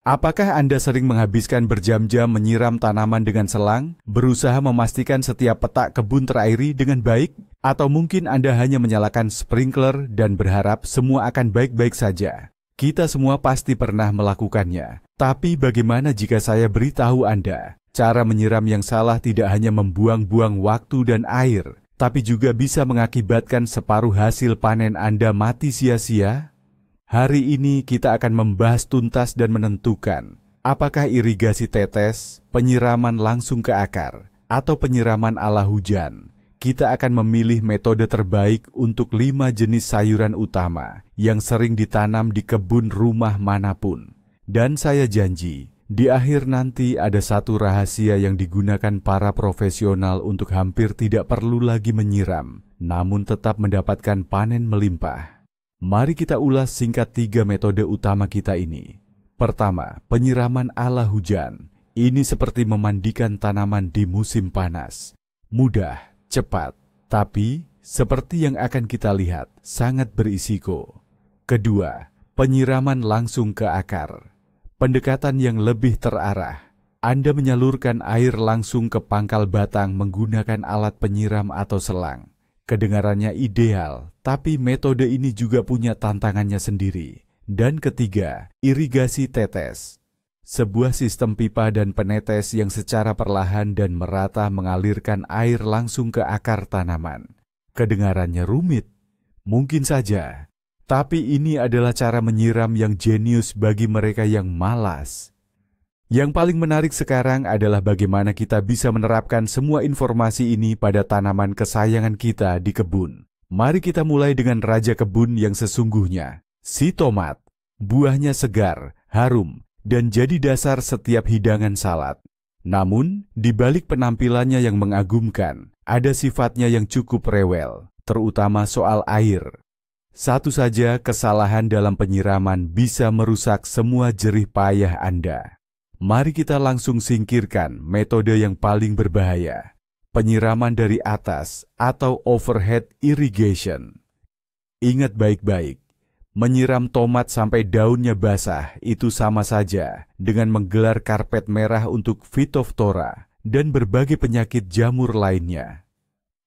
Apakah Anda sering menghabiskan berjam-jam menyiram tanaman dengan selang, berusaha memastikan setiap petak kebun terairi dengan baik? Atau mungkin Anda hanya menyalakan sprinkler dan berharap semua akan baik-baik saja? Kita semua pasti pernah melakukannya. Tapi bagaimana jika saya beritahu Anda, cara menyiram yang salah tidak hanya membuang-buang waktu dan air, tapi juga bisa mengakibatkan separuh hasil panen Anda mati sia-sia? Hari ini kita akan membahas tuntas dan menentukan apakah irigasi tetes, penyiraman langsung ke akar, atau penyiraman ala hujan. Kita akan memilih metode terbaik untuk 5 jenis sayuran utama yang sering ditanam di kebun rumah manapun. Dan saya janji, di akhir nanti ada satu rahasia yang digunakan para profesional untuk hampir tidak perlu lagi menyiram, namun tetap mendapatkan panen melimpah. Mari kita ulas singkat 3 metode utama kita ini. Pertama, penyiraman ala hujan. Ini seperti memandikan tanaman di musim panas. Mudah, cepat, tapi seperti yang akan kita lihat, sangat berisiko. Kedua, penyiraman langsung ke akar. Pendekatan yang lebih terarah. Anda menyalurkan air langsung ke pangkal batang menggunakan alat penyiram atau selang. Kedengarannya ideal, tapi metode ini juga punya tantangannya sendiri. Dan ketiga, irigasi tetes. Sebuah sistem pipa dan penetes yang secara perlahan dan merata mengalirkan air langsung ke akar tanaman. Kedengarannya rumit? Mungkin saja. Tapi ini adalah cara menyiram yang jenius bagi mereka yang malas. Yang paling menarik sekarang adalah bagaimana kita bisa menerapkan semua informasi ini pada tanaman kesayangan kita di kebun. Mari kita mulai dengan raja kebun yang sesungguhnya, si tomat. Buahnya segar, harum, dan jadi dasar setiap hidangan salad. Namun, di balik penampilannya yang mengagumkan, ada sifatnya yang cukup rewel, terutama soal air. Satu saja kesalahan dalam penyiraman bisa merusak semua jerih payah Anda. Mari kita langsung singkirkan metode yang paling berbahaya, penyiraman dari atas atau overhead irrigation. Ingat baik-baik, menyiram tomat sampai daunnya basah itu sama saja dengan menggelar karpet merah untuk Phytophthora dan berbagai penyakit jamur lainnya.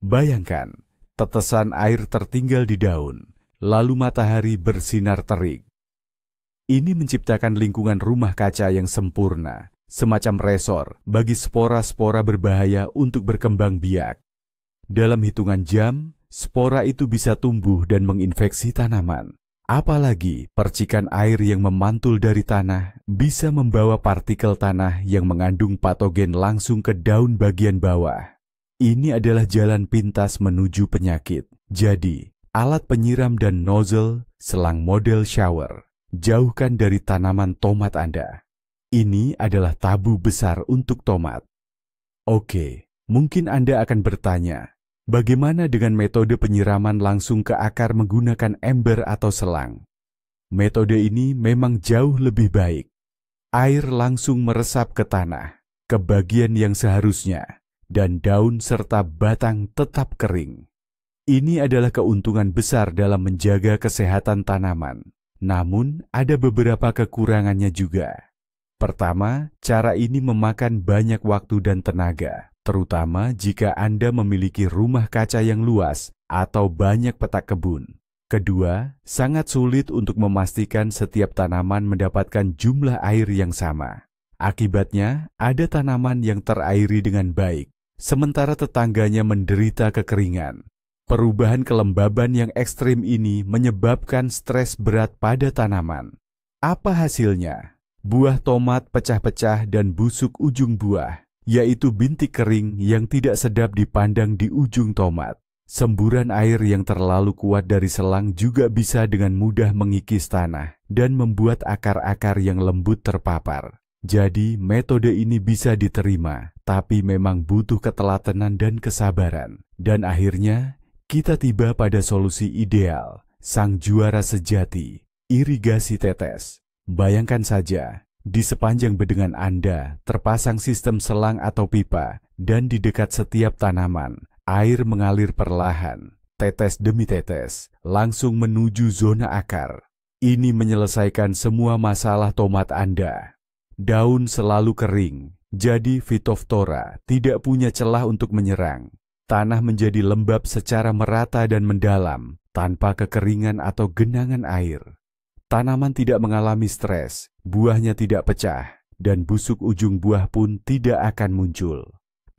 Bayangkan, tetesan air tertinggal di daun, lalu matahari bersinar terik. Ini menciptakan lingkungan rumah kaca yang sempurna, semacam resor bagi spora-spora berbahaya untuk berkembang biak. Dalam hitungan jam, spora itu bisa tumbuh dan menginfeksi tanaman. Apalagi percikan air yang memantul dari tanah bisa membawa partikel tanah yang mengandung patogen langsung ke daun bagian bawah. Ini adalah jalan pintas menuju penyakit. Jadi, alat penyiram dan nozzle, selang model shower. Jauhkan dari tanaman tomat Anda. Ini adalah tabu besar untuk tomat. Oke, mungkin Anda akan bertanya, bagaimana dengan metode penyiraman langsung ke akar menggunakan ember atau selang? Metode ini memang jauh lebih baik. Air langsung meresap ke tanah, ke bagian yang seharusnya, dan daun serta batang tetap kering. Ini adalah keuntungan besar dalam menjaga kesehatan tanaman. Namun, ada beberapa kekurangannya juga. Pertama, cara ini memakan banyak waktu dan tenaga, terutama jika Anda memiliki rumah kaca yang luas atau banyak petak kebun. Kedua, sangat sulit untuk memastikan setiap tanaman mendapatkan jumlah air yang sama. Akibatnya, ada tanaman yang terairi dengan baik, sementara tetangganya menderita kekeringan. Perubahan kelembaban yang ekstrim ini menyebabkan stres berat pada tanaman. Apa hasilnya? Buah tomat pecah-pecah dan busuk ujung buah, yaitu bintik kering yang tidak sedap dipandang di ujung tomat. Semburan air yang terlalu kuat dari selang juga bisa dengan mudah mengikis tanah dan membuat akar-akar yang lembut terpapar. Jadi, metode ini bisa diterima, tapi memang butuh ketelatenan dan kesabaran. Dan akhirnya, kita tiba pada solusi ideal, sang juara sejati, irigasi tetes. Bayangkan saja, di sepanjang bedengan Anda terpasang sistem selang atau pipa, dan di dekat setiap tanaman, air mengalir perlahan, tetes demi tetes, langsung menuju zona akar. Ini menyelesaikan semua masalah tomat Anda. daun selalu kering, jadi Phytophthora tidak punya celah untuk menyerang. Tanah menjadi lembab secara merata dan mendalam, tanpa kekeringan atau genangan air. Tanaman tidak mengalami stres, buahnya tidak pecah, dan busuk ujung buah pun tidak akan muncul.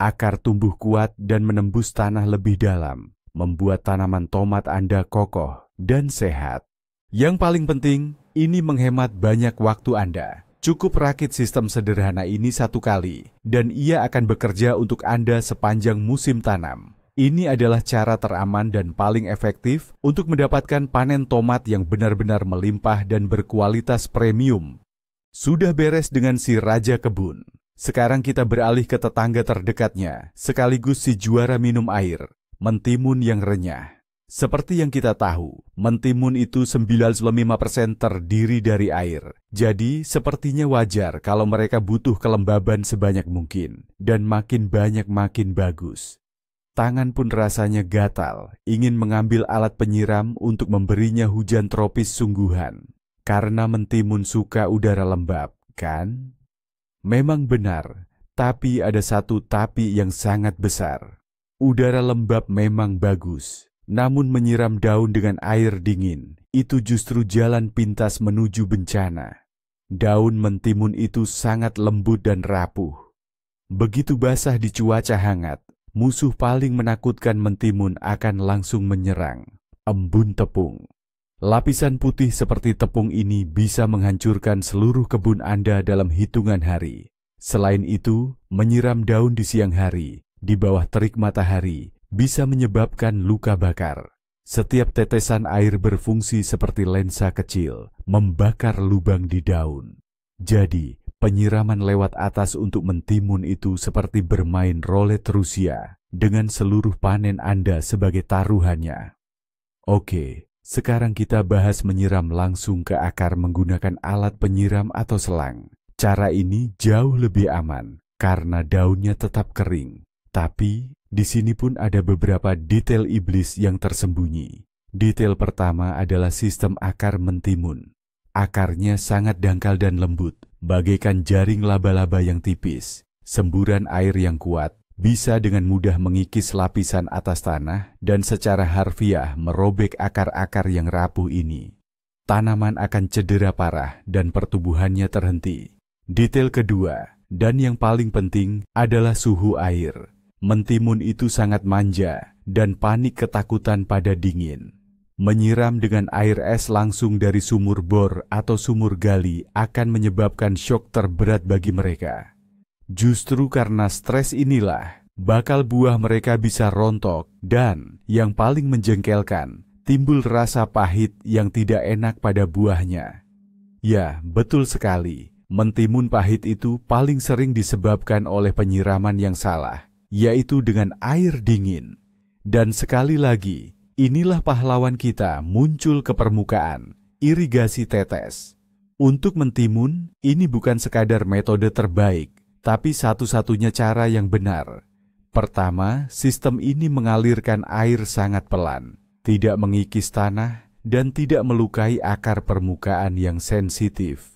Akar tumbuh kuat dan menembus tanah lebih dalam, membuat tanaman tomat Anda kokoh dan sehat. Yang paling penting, ini menghemat banyak waktu Anda. Cukup rakit sistem sederhana ini satu kali, dan ia akan bekerja untuk Anda sepanjang musim tanam. Ini adalah cara teraman dan paling efektif untuk mendapatkan panen tomat yang benar-benar melimpah dan berkualitas premium. Sudah beres dengan si raja kebun. Sekarang kita beralih ke tetangga terdekatnya, sekaligus si juara minum air, mentimun yang renyah. Seperti yang kita tahu, mentimun itu 95% terdiri dari air. Jadi, sepertinya wajar kalau mereka butuh kelembaban sebanyak mungkin, dan makin banyak makin bagus. Tangan pun rasanya gatal, ingin mengambil alat penyiram untuk memberinya hujan tropis sungguhan. Karena mentimun suka udara lembab, kan? Memang benar, tapi ada satu tapi yang sangat besar. Udara lembab memang bagus. Namun menyiram daun dengan air dingin, itu justru jalan pintas menuju bencana. Daun mentimun itu sangat lembut dan rapuh. Begitu basah di cuaca hangat, musuh paling menakutkan mentimun akan langsung menyerang, embun tepung. Lapisan putih seperti tepung ini bisa menghancurkan seluruh kebun Anda dalam hitungan hari. Selain itu, menyiram daun di siang hari, di bawah terik matahari, bisa menyebabkan luka bakar. Setiap tetesan air berfungsi seperti lensa kecil, membakar lubang di daun. Jadi, penyiraman lewat atas untuk mentimun itu seperti bermain rolet Rusia dengan seluruh panen Anda sebagai taruhannya. Oke, sekarang kita bahas menyiram langsung ke akar menggunakan alat penyiram atau selang. Cara ini jauh lebih aman karena daunnya tetap kering. Tapi, di sini pun ada beberapa detail iblis yang tersembunyi. Detail pertama adalah sistem akar mentimun. Akarnya sangat dangkal dan lembut, bagaikan jaring laba-laba yang tipis. Semburan air yang kuat bisa dengan mudah mengikis lapisan atas tanah dan secara harfiah merobek akar-akar yang rapuh ini. Tanaman akan cedera parah dan pertumbuhannya terhenti. Detail kedua, dan yang paling penting, adalah suhu air. Mentimun itu sangat manja dan panik ketakutan pada dingin. Menyiram dengan air es langsung dari sumur bor atau sumur gali akan menyebabkan syok terberat bagi mereka. Justru karena stres inilah, bakal buah mereka bisa rontok dan, yang paling menjengkelkan, timbul rasa pahit yang tidak enak pada buahnya. Ya, betul sekali. Mentimun pahit itu paling sering disebabkan oleh penyiraman yang salah, yaitu dengan air dingin. Dan sekali lagi, inilah pahlawan kita muncul ke permukaan, irigasi tetes. Untuk mentimun, ini bukan sekadar metode terbaik, tapi satu-satunya cara yang benar. Pertama, sistem ini mengalirkan air sangat pelan, tidak mengikis tanah, dan tidak melukai akar permukaan yang sensitif.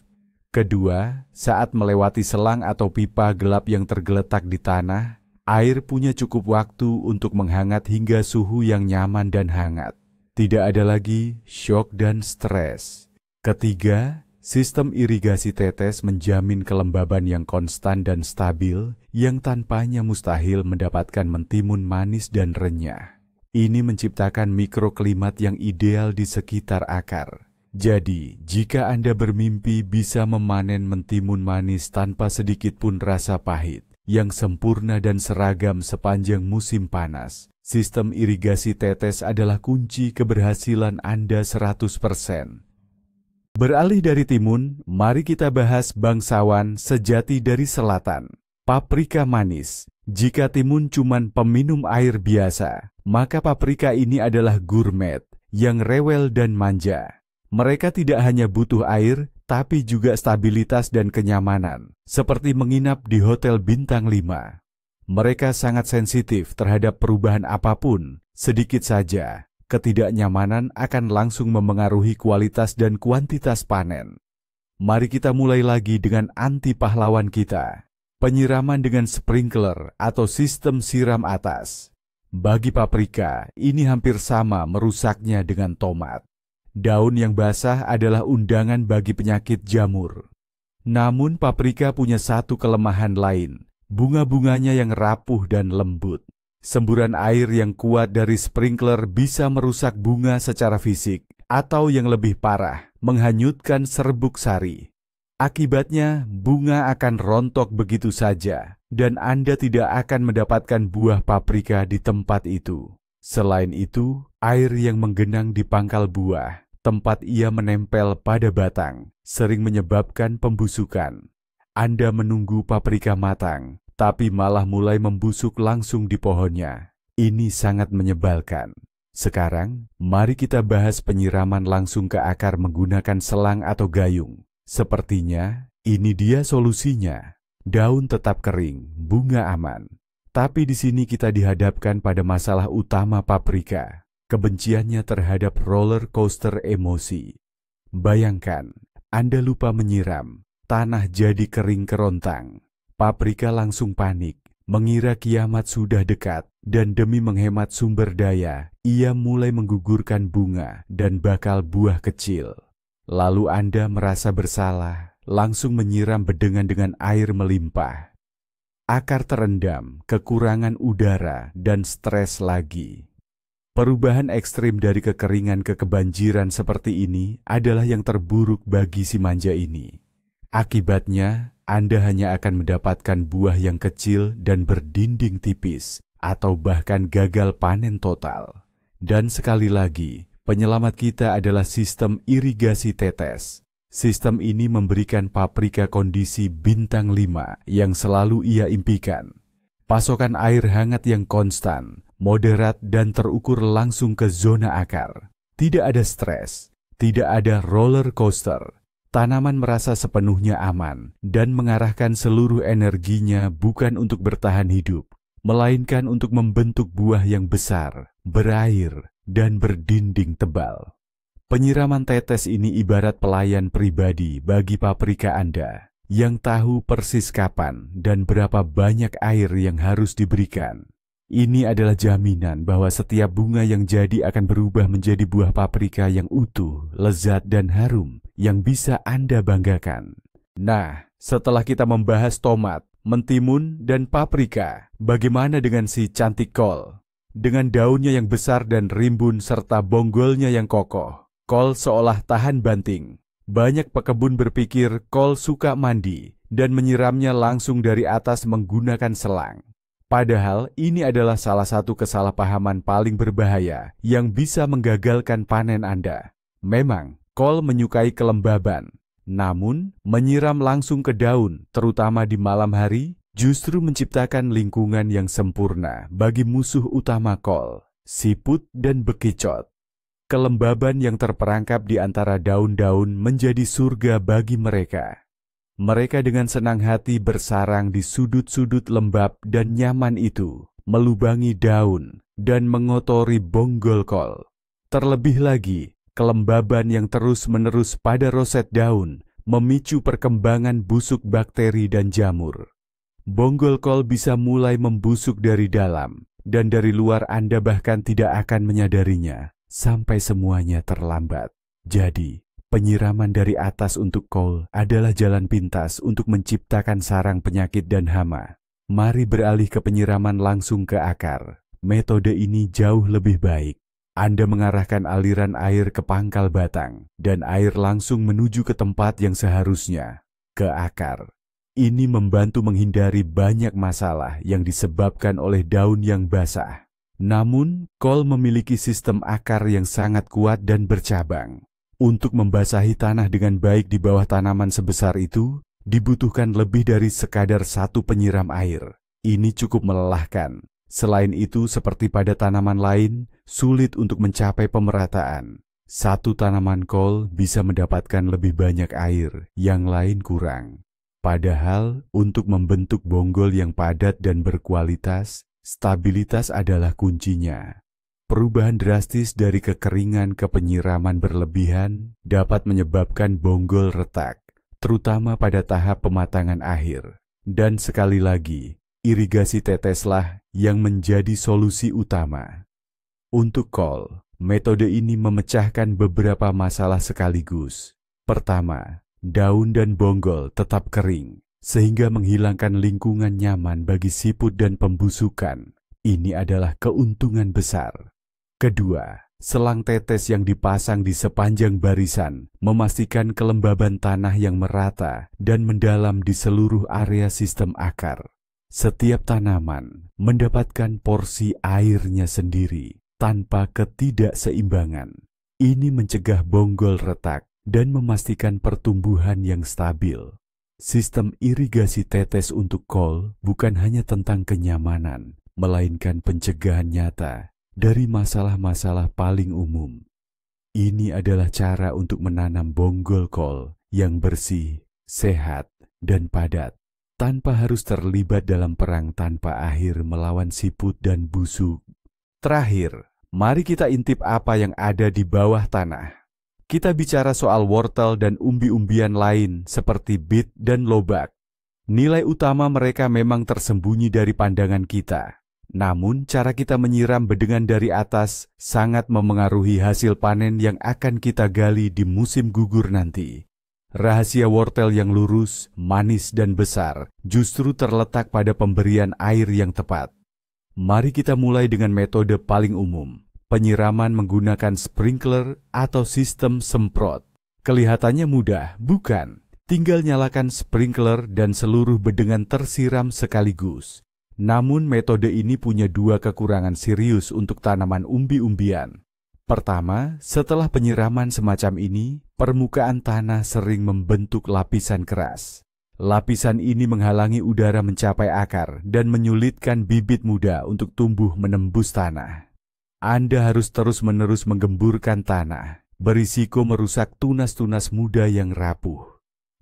Kedua, saat melewati selang atau pipa gelap yang tergeletak di tanah, air punya cukup waktu untuk menghangat hingga suhu yang nyaman dan hangat. Tidak ada lagi syok dan stres. Ketiga, sistem irigasi tetes menjamin kelembaban yang konstan dan stabil, yang tanpanya mustahil mendapatkan mentimun manis dan renyah. Ini menciptakan mikroklimat yang ideal di sekitar akar. Jadi, jika Anda bermimpi bisa memanen mentimun manis tanpa sedikit pun rasa pahit, yang sempurna dan seragam sepanjang musim panas, sistem irigasi tetes adalah kunci keberhasilan Anda 100%. Beralih dari timun, mari kita bahas bangsawan sejati dari selatan, paprika manis. Jika timun cuman peminum air biasa, maka paprika ini adalah gourmet yang rewel dan manja. Mereka tidak hanya butuh air, tapi juga stabilitas dan kenyamanan, seperti menginap di hotel bintang 5. Mereka sangat sensitif terhadap perubahan apapun, sedikit saja. Ketidaknyamanan akan langsung memengaruhi kualitas dan kuantitas panen. Mari kita mulai lagi dengan anti pahlawan kita. Penyiraman dengan sprinkler atau sistem siram atas. Bagi paprika, ini hampir sama merusaknya dengan tomat. Daun yang basah adalah undangan bagi penyakit jamur. Namun paprika punya satu kelemahan lain, bunga-bunganya yang rapuh dan lembut. Semburan air yang kuat dari sprinkler bisa merusak bunga secara fisik, atau yang lebih parah, menghanyutkan serbuk sari. Akibatnya, bunga akan rontok begitu saja, dan Anda tidak akan mendapatkan buah paprika di tempat itu. Selain itu, air yang menggenang di pangkal buah, tempat ia menempel pada batang, sering menyebabkan pembusukan. Anda menunggu paprika matang, tapi malah mulai membusuk langsung di pohonnya. Ini sangat menyebalkan. Sekarang, mari kita bahas penyiraman langsung ke akar menggunakan selang atau gayung. Sepertinya, ini dia solusinya. Daun tetap kering, bunga aman. Tapi di sini kita dihadapkan pada masalah utama paprika. Kebenciannya terhadap roller coaster emosi. Bayangkan, Anda lupa menyiram, tanah jadi kering kerontang. Paprika langsung panik, mengira kiamat sudah dekat, dan demi menghemat sumber daya, ia mulai menggugurkan bunga dan bakal buah kecil. Lalu Anda merasa bersalah, langsung menyiram bedengan dengan air melimpah. Akar terendam, kekurangan udara, dan stres lagi. Perubahan ekstrim dari kekeringan ke kebanjiran seperti ini adalah yang terburuk bagi si manja ini. Akibatnya, Anda hanya akan mendapatkan buah yang kecil dan berdinding tipis, atau bahkan gagal panen total. Dan sekali lagi, penyelamat kita adalah sistem irigasi tetes. Sistem ini memberikan paprika kondisi bintang 5 yang selalu ia impikan. Pasokan air hangat yang konstan, moderat dan terukur langsung ke zona akar. Tidak ada stres, tidak ada roller coaster. Tanaman merasa sepenuhnya aman dan mengarahkan seluruh energinya bukan untuk bertahan hidup, melainkan untuk membentuk buah yang besar, berair, dan berdinding tebal. Penyiraman tetes ini ibarat pelayan pribadi bagi paprika Anda yang tahu persis kapan dan berapa banyak air yang harus diberikan. Ini adalah jaminan bahwa setiap bunga yang jadi akan berubah menjadi buah paprika yang utuh, lezat, dan harum yang bisa Anda banggakan. Nah, setelah kita membahas tomat, mentimun, dan paprika, bagaimana dengan si cantik kol? Dengan daunnya yang besar dan rimbun serta bonggolnya yang kokoh, kol seolah tahan banting. Banyak pekebun berpikir kol suka mandi dan menyiramnya langsung dari atas menggunakan selang. Padahal ini adalah salah satu kesalahpahaman paling berbahaya yang bisa menggagalkan panen Anda. Memang, kol menyukai kelembaban. Namun, menyiram langsung ke daun, terutama di malam hari, justru menciptakan lingkungan yang sempurna bagi musuh utama kol, siput dan bekicot. Kelembaban yang terperangkap di antara daun-daun menjadi surga bagi mereka. Mereka dengan senang hati bersarang di sudut-sudut lembab dan nyaman itu, melubangi daun dan mengotori bonggol kol. Terlebih lagi, kelembaban yang terus-menerus pada roset daun memicu perkembangan busuk bakteri dan jamur. Bonggol kol bisa mulai membusuk dari dalam, dan dari luar Anda bahkan tidak akan menyadarinya, sampai semuanya terlambat. Jadi, penyiraman dari atas untuk kol adalah jalan pintas untuk menciptakan sarang penyakit dan hama. Mari beralih ke penyiraman langsung ke akar. Metode ini jauh lebih baik. Anda mengarahkan aliran air ke pangkal batang, dan air langsung menuju ke tempat yang seharusnya, ke akar. Ini membantu menghindari banyak masalah yang disebabkan oleh daun yang basah. Namun, kol memiliki sistem akar yang sangat kuat dan bercabang. Untuk membasahi tanah dengan baik di bawah tanaman sebesar itu, dibutuhkan lebih dari sekadar satu penyiram air. Ini cukup melelahkan. Selain itu, seperti pada tanaman lain, sulit untuk mencapai pemerataan. Satu tanaman kol bisa mendapatkan lebih banyak air, yang lain kurang. Padahal, untuk membentuk bonggol yang padat dan berkualitas, stabilitas adalah kuncinya. Perubahan drastis dari kekeringan ke penyiraman berlebihan dapat menyebabkan bonggol retak, terutama pada tahap pematangan akhir. Dan sekali lagi, irigasi teteslah yang menjadi solusi utama. Untuk kol, metode ini memecahkan beberapa masalah sekaligus. Pertama, daun dan bonggol tetap kering, sehingga menghilangkan lingkungan nyaman bagi siput dan pembusukan. Ini adalah keuntungan besar. Kedua, selang tetes yang dipasang di sepanjang barisan memastikan kelembaban tanah yang merata dan mendalam di seluruh area sistem akar. Setiap tanaman mendapatkan porsi airnya sendiri tanpa ketidakseimbangan. Ini mencegah bonggol retak dan memastikan pertumbuhan yang stabil. Sistem irigasi tetes untuk kol bukan hanya tentang kenyamanan, melainkan pencegahan nyata dari masalah-masalah paling umum. Ini adalah cara untuk menanam bonggol kol yang bersih, sehat, dan padat, tanpa harus terlibat dalam perang tanpa akhir melawan siput dan busuk. Terakhir, mari kita intip apa yang ada di bawah tanah. Kita bicara soal wortel dan umbi-umbian lain seperti bit dan lobak. Nilai utama mereka memang tersembunyi dari pandangan kita. Namun, cara kita menyiram bedengan dari atas sangat memengaruhi hasil panen yang akan kita gali di musim gugur nanti. Rahasia wortel yang lurus, manis, dan besar justru terletak pada pemberian air yang tepat. Mari kita mulai dengan metode paling umum, penyiraman menggunakan sprinkler atau sistem semprot. Kelihatannya mudah, bukan? Tinggal nyalakan sprinkler dan seluruh bedengan tersiram sekaligus. Namun metode ini punya dua kekurangan serius untuk tanaman umbi-umbian. Pertama, setelah penyiraman semacam ini, permukaan tanah sering membentuk lapisan keras. Lapisan ini menghalangi udara mencapai akar dan menyulitkan bibit muda untuk tumbuh menembus tanah. Anda harus terus-menerus menggemburkan tanah, berisiko merusak tunas-tunas muda yang rapuh.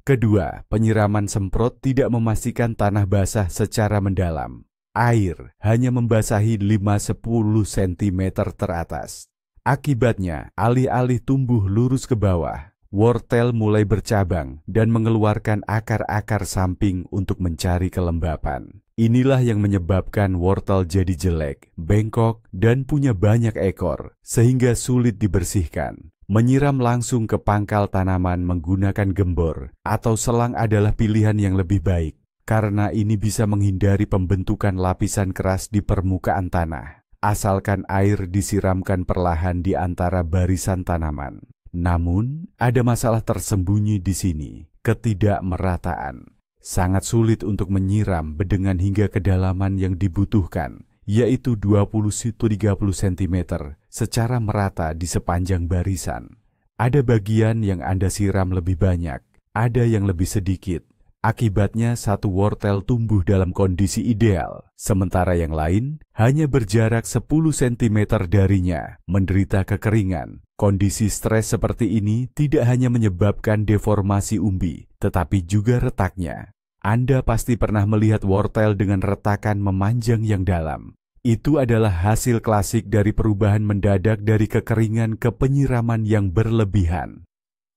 Kedua, penyiraman semprot tidak memastikan tanah basah secara mendalam. Air hanya membasahi 5-10 cm teratas. Akibatnya, alih-alih tumbuh lurus ke bawah, wortel mulai bercabang dan mengeluarkan akar-akar samping untuk mencari kelembapan. Inilah yang menyebabkan wortel jadi jelek, bengkok, dan punya banyak ekor, sehingga sulit dibersihkan. Menyiram langsung ke pangkal tanaman menggunakan gembor atau selang adalah pilihan yang lebih baik, karena ini bisa menghindari pembentukan lapisan keras di permukaan tanah, asalkan air disiramkan perlahan di antara barisan tanaman. Namun, ada masalah tersembunyi di sini, ketidakmerataan. Sangat sulit untuk menyiram bedengan hingga kedalaman yang dibutuhkan, yaitu 20-30 cm secara merata di sepanjang barisan. Ada bagian yang Anda siram lebih banyak, ada yang lebih sedikit. Akibatnya satu wortel tumbuh dalam kondisi ideal, sementara yang lain hanya berjarak 10 cm darinya, menderita kekeringan. Kondisi stres seperti ini tidak hanya menyebabkan deformasi umbi, tetapi juga retaknya. Anda pasti pernah melihat wortel dengan retakan memanjang yang dalam. Itu adalah hasil klasik dari perubahan mendadak dari kekeringan ke penyiraman yang berlebihan.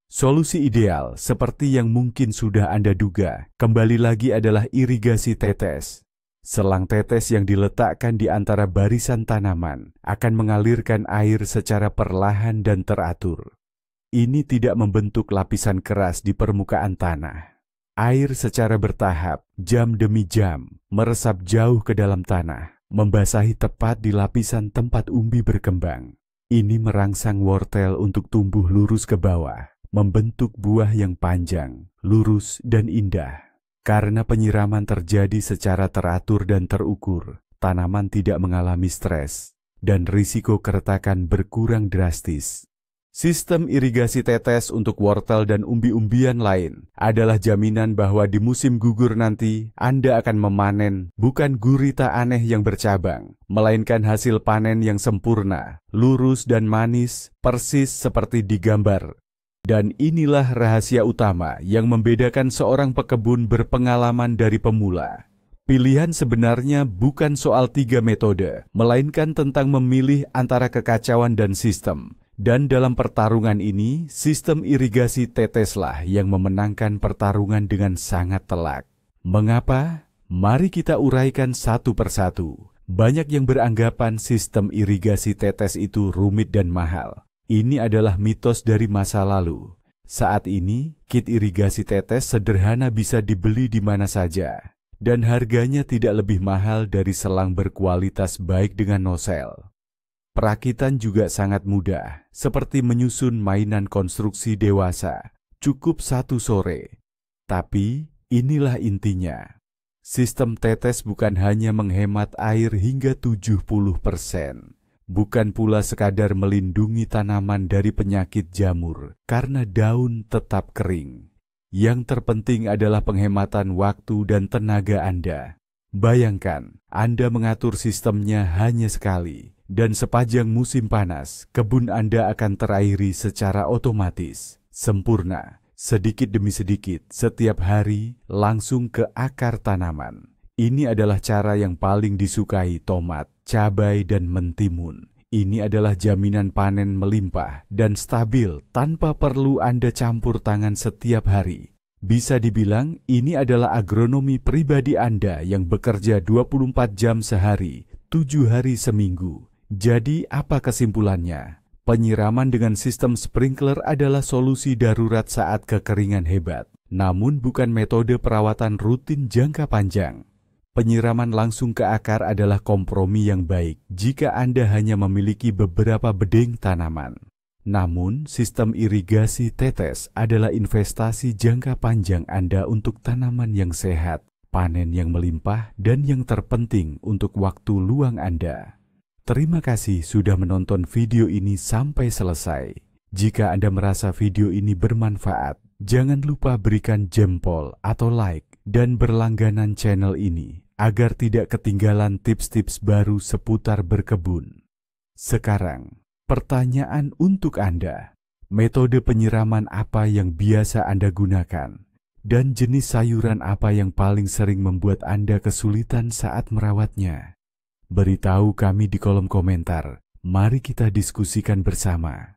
Solusi ideal, seperti yang mungkin sudah Anda duga, kembali lagi adalah irigasi tetes. Selang tetes yang diletakkan di antara barisan tanaman akan mengalirkan air secara perlahan dan teratur. Ini tidak membentuk lapisan keras di permukaan tanah. Air secara bertahap, jam demi jam, meresap jauh ke dalam tanah, membasahi tepat di lapisan tempat umbi berkembang. Ini merangsang wortel untuk tumbuh lurus ke bawah, membentuk buah yang panjang, lurus, dan indah. Karena penyiraman terjadi secara teratur dan terukur, tanaman tidak mengalami stres, dan risiko keretakan berkurang drastis. Sistem irigasi tetes untuk wortel dan umbi-umbian lain adalah jaminan bahwa di musim gugur nanti Anda akan memanen bukan gurita aneh yang bercabang, melainkan hasil panen yang sempurna, lurus dan manis, persis seperti digambar. Dan inilah rahasia utama yang membedakan seorang pekebun berpengalaman dari pemula. Pilihan sebenarnya bukan soal 3 metode, melainkan tentang memilih antara kekacauan dan sistem. Dan dalam pertarungan ini, sistem irigasi teteslah yang memenangkan pertarungan dengan sangat telak. Mengapa? Mari kita uraikan satu persatu. Banyak yang beranggapan sistem irigasi tetes itu rumit dan mahal. Ini adalah mitos dari masa lalu. Saat ini, kit irigasi tetes sederhana bisa dibeli di mana saja. Dan harganya tidak lebih mahal dari selang berkualitas baik dengan nosel. Perakitan juga sangat mudah, seperti menyusun mainan konstruksi dewasa. Cukup 1 sore. Tapi, inilah intinya. Sistem tetes bukan hanya menghemat air hingga 70%. Bukan pula sekadar melindungi tanaman dari penyakit jamur, karena daun tetap kering. Yang terpenting adalah penghematan waktu dan tenaga Anda. Bayangkan, Anda mengatur sistemnya hanya sekali. Dan sepanjang musim panas, kebun Anda akan terairi secara otomatis, sempurna, sedikit demi sedikit, setiap hari, langsung ke akar tanaman. Ini adalah cara yang paling disukai tomat, cabai, dan mentimun. Ini adalah jaminan panen melimpah dan stabil tanpa perlu Anda campur tangan setiap hari. Bisa dibilang, ini adalah agronomi pribadi Anda yang bekerja 24 jam sehari, 7 hari seminggu. Jadi apa kesimpulannya? Penyiraman dengan sistem sprinkler adalah solusi darurat saat kekeringan hebat, namun bukan metode perawatan rutin jangka panjang. Penyiraman langsung ke akar adalah kompromi yang baik jika Anda hanya memiliki beberapa bedeng tanaman. Namun, sistem irigasi tetes adalah investasi jangka panjang Anda untuk tanaman yang sehat, panen yang melimpah, dan yang terpenting untuk waktu luang Anda. Terima kasih sudah menonton video ini sampai selesai. Jika Anda merasa video ini bermanfaat, jangan lupa berikan jempol atau like dan berlangganan channel ini agar tidak ketinggalan tips-tips baru seputar berkebun. Sekarang, pertanyaan untuk Anda. Metode penyiraman apa yang biasa Anda gunakan? Dan jenis sayuran apa yang paling sering membuat Anda kesulitan saat merawatnya? Beritahu kami di kolom komentar. Mari kita diskusikan bersama.